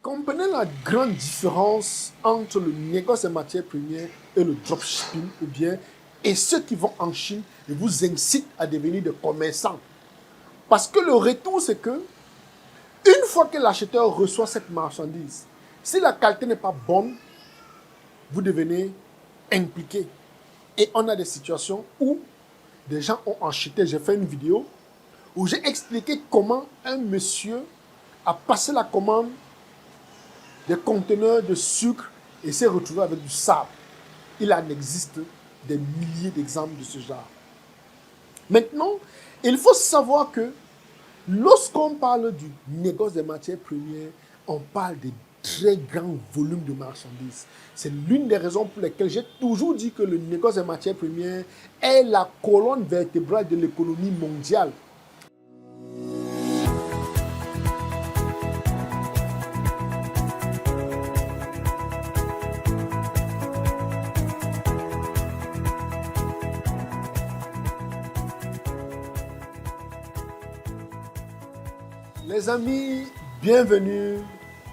Comprenez la grande différence entre le négoce des matières premières et le dropshipping ou bien et ceux qui vont en Chine et vous incitent à devenir des commerçants. Parce que le retour, c'est que une fois que l'acheteur reçoit cette marchandise, si la qualité n'est pas bonne, vous devenez impliqué. Et on a des situations où des gens ont acheté. J'ai fait une vidéo où j'ai expliqué comment un monsieur a passé la commande des conteneurs de sucre et s'est retrouvé avec du sable. Il en existe des milliers d'exemples de ce genre. Maintenant, il faut savoir que lorsqu'on parle du négoce des matières premières, on parle de très grands volumes de marchandises. C'est l'une des raisons pour lesquelles j'ai toujours dit que le négoce des matières premières est la colonne vertébrale de l'économie mondiale. Les amis, bienvenue.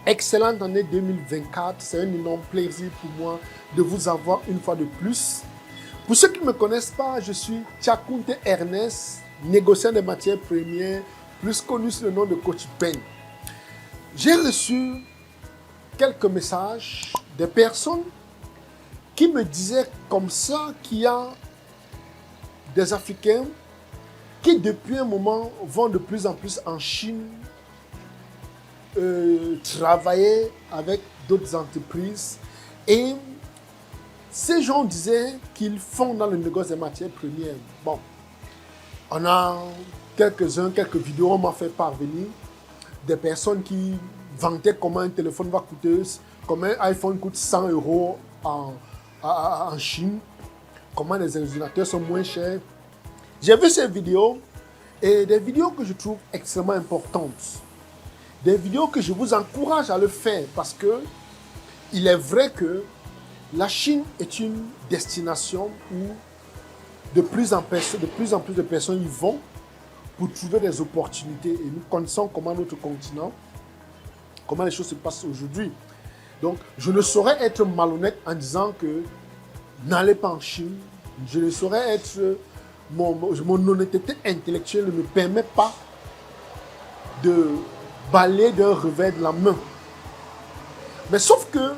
Excellente année 2024. C'est un énorme plaisir pour moi de vous avoir une fois de plus. Pour ceux qui ne me connaissent pas, je suis Tchakounte Ernest, négociant des matières premières, plus connu sous le nom de Coach Ben. J'ai reçu quelques messages des personnes qui me disaient comme ça qu'il y a des Africains qui depuis un moment vont de plus en plus en Chine travailler avec d'autres entreprises. Et ces gens disaient qu'ils font dans le négoce des matières premières. Bon, on a quelques vidéos, on m'a fait parvenir des personnes qui vantaient comment un téléphone va coûter, comment un iPhone coûte 100 € en Chine, comment les ordinateurs sont moins chers. J'ai vu ces vidéos et des vidéos que je trouve extrêmement importantes. Des vidéos que je vous encourage à le faire parce que il est vrai que la Chine est une destination où de plus en plus de personnes y vont pour trouver des opportunités. Et nous connaissons comment notre continent, comment les choses se passent aujourd'hui. Donc, je ne saurais être malhonnête en disant que n'allez pas en Chine. Je ne saurais être... Mon honnêteté intellectuelle ne me permet pas de balayer d'un revers de la main. Mais sauf que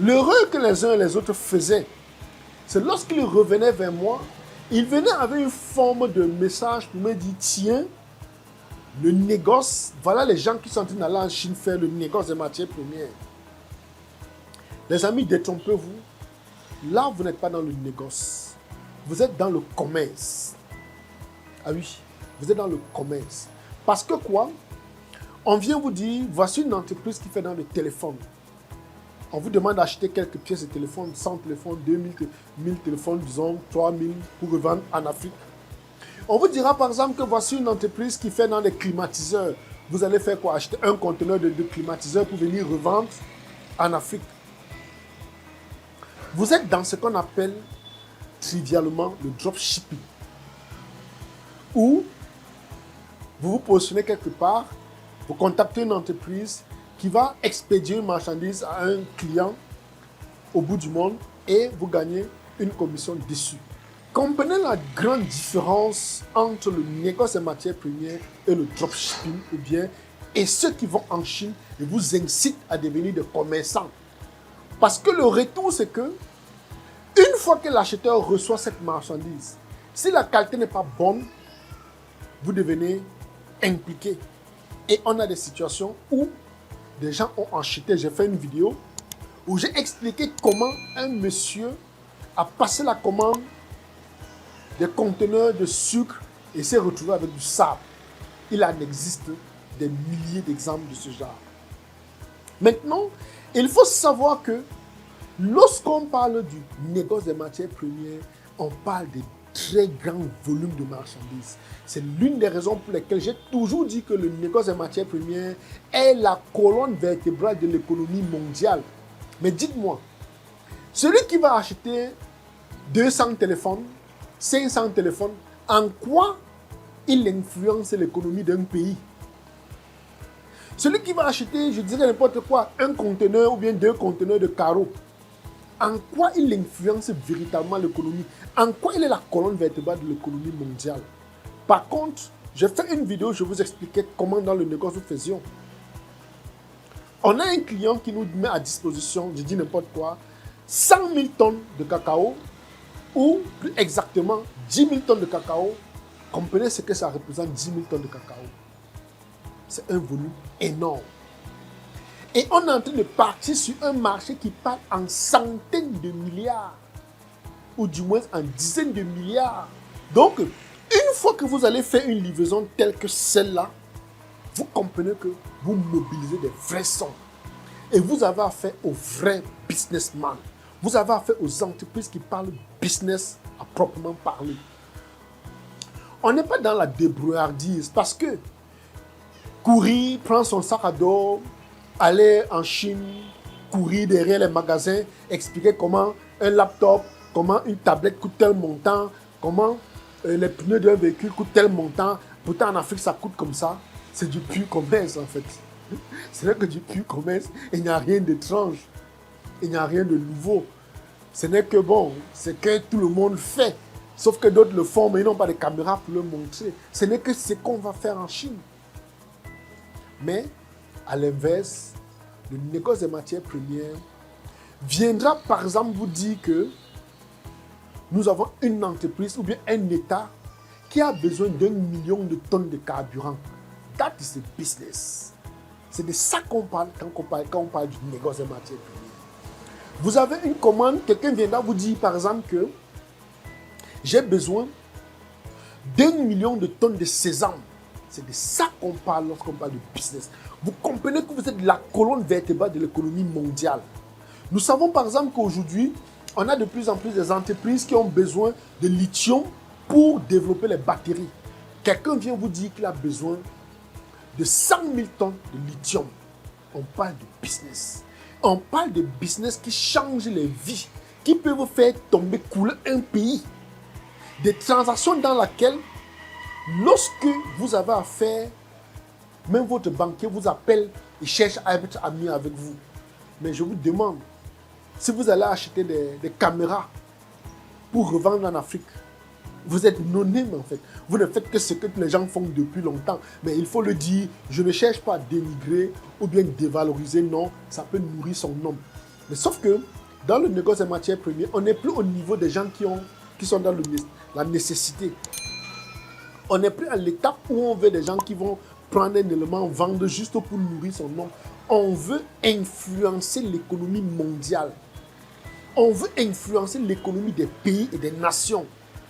l'erreur que les uns et les autres faisaient, c'est lorsqu'ils revenaient vers moi, ils venaient avec une forme de message pour me dire, tiens, le négoce, voilà les gens qui sont en train d'aller en Chine faire le négoce des matières premières. Les amis, détrompez-vous. Là, vous n'êtes pas dans le négoce. Vous êtes dans le commerce. Ah oui, vous êtes dans le commerce. Parce que quoi? On vient vous dire, voici une entreprise qui fait dans le téléphone. On vous demande d'acheter quelques pièces de téléphone, 100 téléphones, 2000, 1000 téléphones, disons 3000 pour revendre en Afrique. On vous dira par exemple que voici une entreprise qui fait dans les climatiseurs. Vous allez faire quoi? Acheter un conteneur de climatiseurs pour venir revendre en Afrique. Vous êtes dans ce qu'on appelle trivialement le dropshipping. Où vous vous positionnez quelque part, vous contactez une entreprise qui va expédier une marchandise à un client au bout du monde et vous gagnez une commission dessus. Comprenez la grande différence entre le négoce des matières premières et le dropshipping ou bien et ceux qui vont en Chine et vous incitent à devenir des commerçants. Parce que le retour, c'est que une fois que l'acheteur reçoit cette marchandise, si la qualité n'est pas bonne, vous devenez impliqué. Et on a des situations où des gens ont acheté. J'ai fait une vidéo où j'ai expliqué comment un monsieur a passé la commande des conteneurs de sucre et s'est retrouvé avec du sable. Il en existe des milliers d'exemples de ce genre. Maintenant, il faut savoir que lorsqu'on parle du négoce des matières premières, on parle de très grands volumes de marchandises. C'est l'une des raisons pour lesquelles j'ai toujours dit que le négoce des matières premières est la colonne vertébrale de l'économie mondiale. Mais dites-moi, celui qui va acheter 200 téléphones, 500 téléphones, en quoi il influence l'économie d'un pays? Celui qui va acheter, je dirais n'importe quoi, un conteneur ou bien 2 conteneurs de carreaux, en quoi il influence véritablement l'économie? En quoi il est la colonne vertébrale de l'économie mondiale? Par contre, j'ai fait une vidéo, je vous expliquais comment dans le négoce nous faisions. On a un client qui nous met à disposition, je dis n'importe quoi, 100 000 tonnes de cacao, ou plus exactement 10 000 tonnes de cacao. Comprenez ce que ça représente, 10 000 tonnes de cacao. C'est un volume énorme. Et on est en train de partir sur un marché qui parle en centaines de milliards, ou du moins en dizaines de milliards. Donc, une fois que vous allez faire une livraison telle que celle-là, vous comprenez que vous mobilisez des vrais sommes. Et vous avez affaire aux vrais businessmen. Vous avez affaire aux entreprises qui parlent business à proprement parler. On n'est pas dans la débrouillardise parce que courir, prendre son sac à dos, aller en Chine, courir derrière les magasins, expliquer comment un laptop, comment une tablette coûte tel montant, comment les pneus d'un véhicule coûtent tel montant. Pourtant en Afrique ça coûte comme ça. C'est du pur commerce en fait. Ce n'est que du pur commerce. Il n'y a rien d'étrange. Il n'y a rien de nouveau. Ce n'est que bon, c'est que tout le monde fait. Sauf que d'autres le font, mais ils n'ont pas de caméra pour le montrer. Ce n'est que ce qu'on va faire en Chine. Mais, à l'inverse, le négoce des matières premières viendra par exemple vous dire que nous avons une entreprise ou bien un État qui a besoin d'1 million de tonnes de carburant. That is a business. C'est de ça qu'on parle quand on parle du négoce des matières premières. Vous avez une commande, quelqu'un viendra vous dire par exemple que j'ai besoin d'1 million de tonnes de sésame. C'est de ça qu'on parle lorsqu'on parle de business. Vous comprenez que vous êtes la colonne vertébrale de l'économie mondiale. Nous savons par exemple qu'aujourd'hui, on a de plus en plus des entreprises qui ont besoin de lithium pour développer les batteries. Quelqu'un vient vous dire qu'il a besoin de 100 000 tonnes de lithium. On parle de business. On parle de business qui change les vies, qui peut vous faire tomber, couler un pays. Des transactions dans lesquelles, lorsque vous avez affaire, même votre banquier vous appelle et cherche à être ami avec vous. Mais je vous demande, si vous allez acheter des caméras pour revendre en Afrique, vous êtes anonyme en fait. Vous ne faites que ce que les gens font depuis longtemps. Mais il faut le dire, je ne cherche pas à dénigrer ou bien dévaloriser, non, ça peut nourrir son nom. Mais sauf que dans le négoce des matières premières, on n'est plus au niveau des gens qui sont dans la nécessité. On n'est plus à l'étape où on veut des gens qui vont prendre un élément, vendre juste pour nourrir son nom. On veut influencer l'économie mondiale. On veut influencer l'économie des pays et des nations.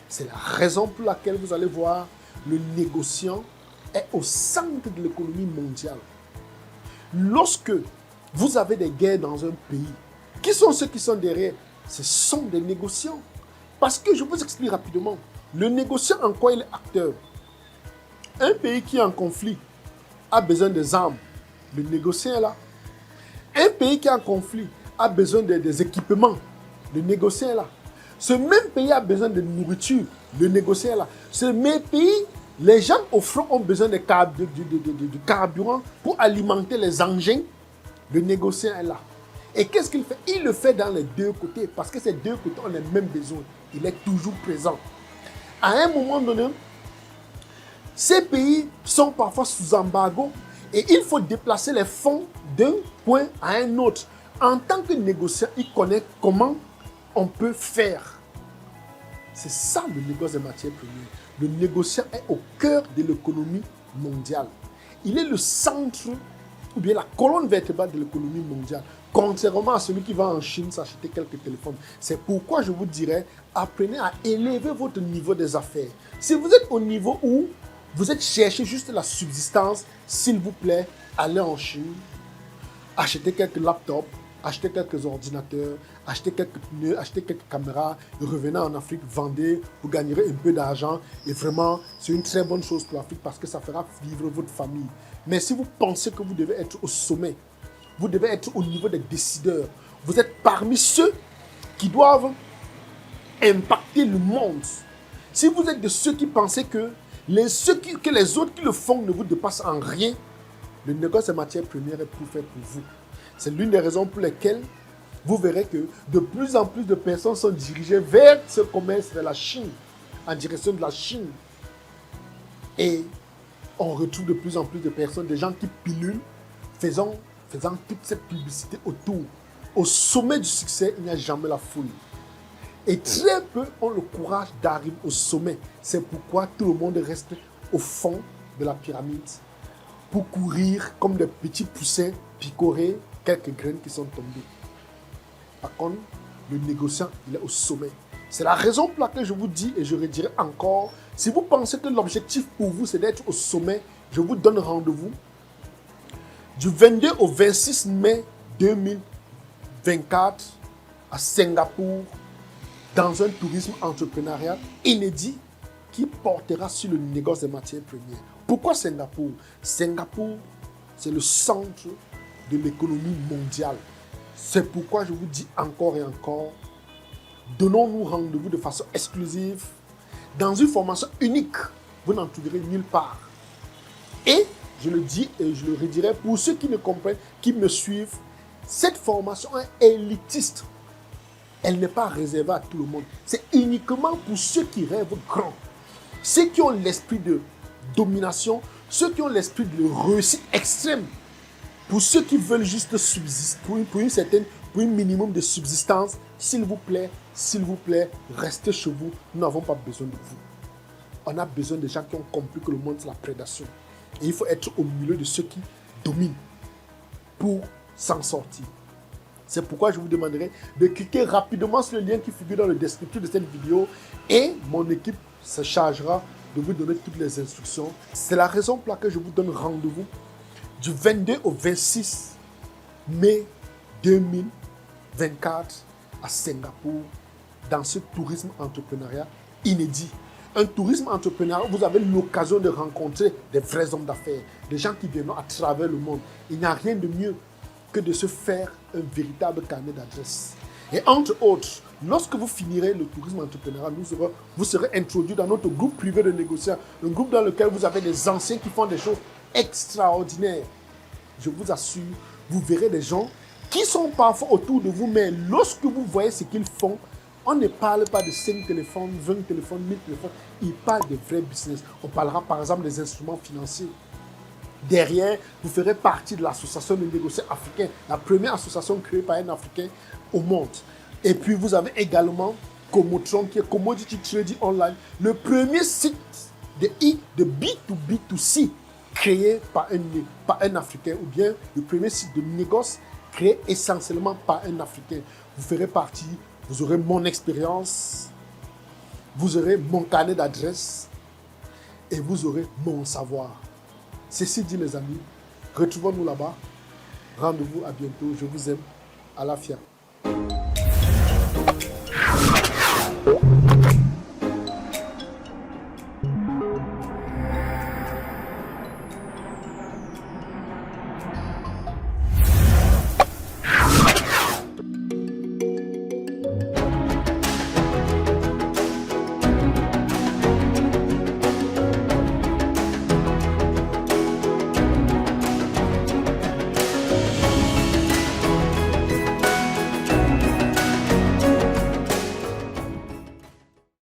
C'est la raison pour laquelle vous allez voir le négociant est au centre de l'économie mondiale. Lorsque vous avez des guerres dans un pays, qui sont ceux qui sont derrière? Ce sont des négociants. Parce que je vous explique rapidement, le négociant en quoi il est acteur? Un pays qui est en conflit a besoin des armes. Le négociant est là. Un pays qui est en conflit a besoin des équipements. Le négociant est là. Ce même pays a besoin de nourriture. Le négociant est là. Ce même pays, les gens au front ont besoin du carburant pour alimenter les engins. Le négociant est là. Et qu'est-ce qu'il fait? Il le fait dans les deux côtés. Parce que ces deux côtés ont les mêmes besoins. Il est toujours présent. À un moment donné, ces pays sont parfois sous embargo et il faut déplacer les fonds d'un point à un autre. En tant que négociant, il connaît comment on peut faire. C'est ça le négoce des matières premières. Le négociant est au cœur de l'économie mondiale. Il est le centre ou bien la colonne vertébrale de l'économie mondiale. Contrairement à celui qui va en Chine s'acheter quelques téléphones. C'est pourquoi je vous dirais, apprenez à élever votre niveau des affaires. Si vous êtes au niveau où vous êtes cherché juste la subsistance, s'il vous plaît, allez en Chine, achetez quelques laptops, achetez quelques ordinateurs, achetez quelques pneus, achetez quelques caméras, revenez en Afrique, vendez, vous gagnerez un peu d'argent. Et vraiment, c'est une très bonne chose pour l'Afrique parce que ça fera vivre votre famille. Mais si vous pensez que vous devez être au sommet, vous devez être au niveau des décideurs, vous êtes parmi ceux qui doivent impacter le monde. Si vous êtes de ceux qui pensez que les autres qui le font ne vous dépassent en rien, Le négoce des matières premières est tout fait pour vous. C'est l'une des raisons pour lesquelles vous verrez que de plus en plus de personnes sont dirigées vers ce commerce de la Chine, en direction de la Chine. Et on retrouve de plus en plus de personnes, des gens qui pilulent, faisant toute cette publicité autour. Au sommet du succès, il n'y a jamais la foule. Et très peu ont le courage d'arriver au sommet. C'est pourquoi tout le monde reste au fond de la pyramide pour courir comme des petits poussins, picorer quelques graines qui sont tombées. Par contre, le négociant, il est au sommet. C'est la raison pour laquelle je vous dis, et je redirai encore, si vous pensez que l'objectif pour vous, c'est d'être au sommet, je vous donne rendez-vous du 22 au 26 mai 2024 à Singapour, dans un tourisme entrepreneurial inédit qui portera sur le négoce des matières premières. Pourquoi Singapour? Singapour, c'est le centre de l'économie mondiale. C'est pourquoi je vous dis encore et encore, donnons-nous rendez-vous de façon exclusive dans une formation unique. Vous n'en trouverez nulle part. Et je le dis et je le redirai pour ceux qui me comprennent, qui me suivent, cette formation est élitiste. Elle n'est pas réservée à tout le monde. C'est uniquement pour ceux qui rêvent grand. Ceux qui ont l'esprit de domination, ceux qui ont l'esprit de réussite extrême. Pour ceux qui veulent juste subsister, pour un minimum de subsistance, s'il vous plaît, restez chez vous. Nous n'avons pas besoin de vous. On a besoin de gens qui ont compris que le monde c'est la prédation. Et il faut être au milieu de ceux qui dominent pour s'en sortir. C'est pourquoi je vous demanderai de cliquer rapidement sur le lien qui figure dans le descriptif de cette vidéo et mon équipe se chargera de vous donner toutes les instructions. C'est la raison pour laquelle je vous donne rendez-vous du 22 au 26 mai 2024 à Singapour dans ce tourisme entrepreneurial inédit. Un tourisme entrepreneurial où vous avez l'occasion de rencontrer des vrais hommes d'affaires, des gens qui viennent à travers le monde. Il n'y a rien de mieux que de se faire un véritable carnet d'adresses. Et entre autres, lorsque vous finirez le tourisme entrepreneurial, vous serez introduit dans notre groupe privé de négociants, un groupe dans lequel vous avez des anciens qui font des choses extraordinaires. Je vous assure, vous verrez des gens qui sont parfois autour de vous, mais lorsque vous voyez ce qu'ils font, on ne parle pas de 5 téléphones, 20 téléphones, 1000 téléphones, ils parlent de vrais business. On parlera par exemple des instruments financiers. Derrière, vous ferez partie de l'association de négociants africains, la première association créée par un Africain au monde. Et puis, vous avez également Comotron, qui est Commodity Trading Online, le premier site de B2B2C créé par un Africain, ou bien le premier site de négoce créé essentiellement par un Africain. Vous ferez partie, vous aurez mon expérience, vous aurez mon carnet d'adresses et vous aurez mon savoir. Ceci dit les amis, retrouvons-nous là-bas. Rendez-vous à bientôt. Je vous aime. À la fière.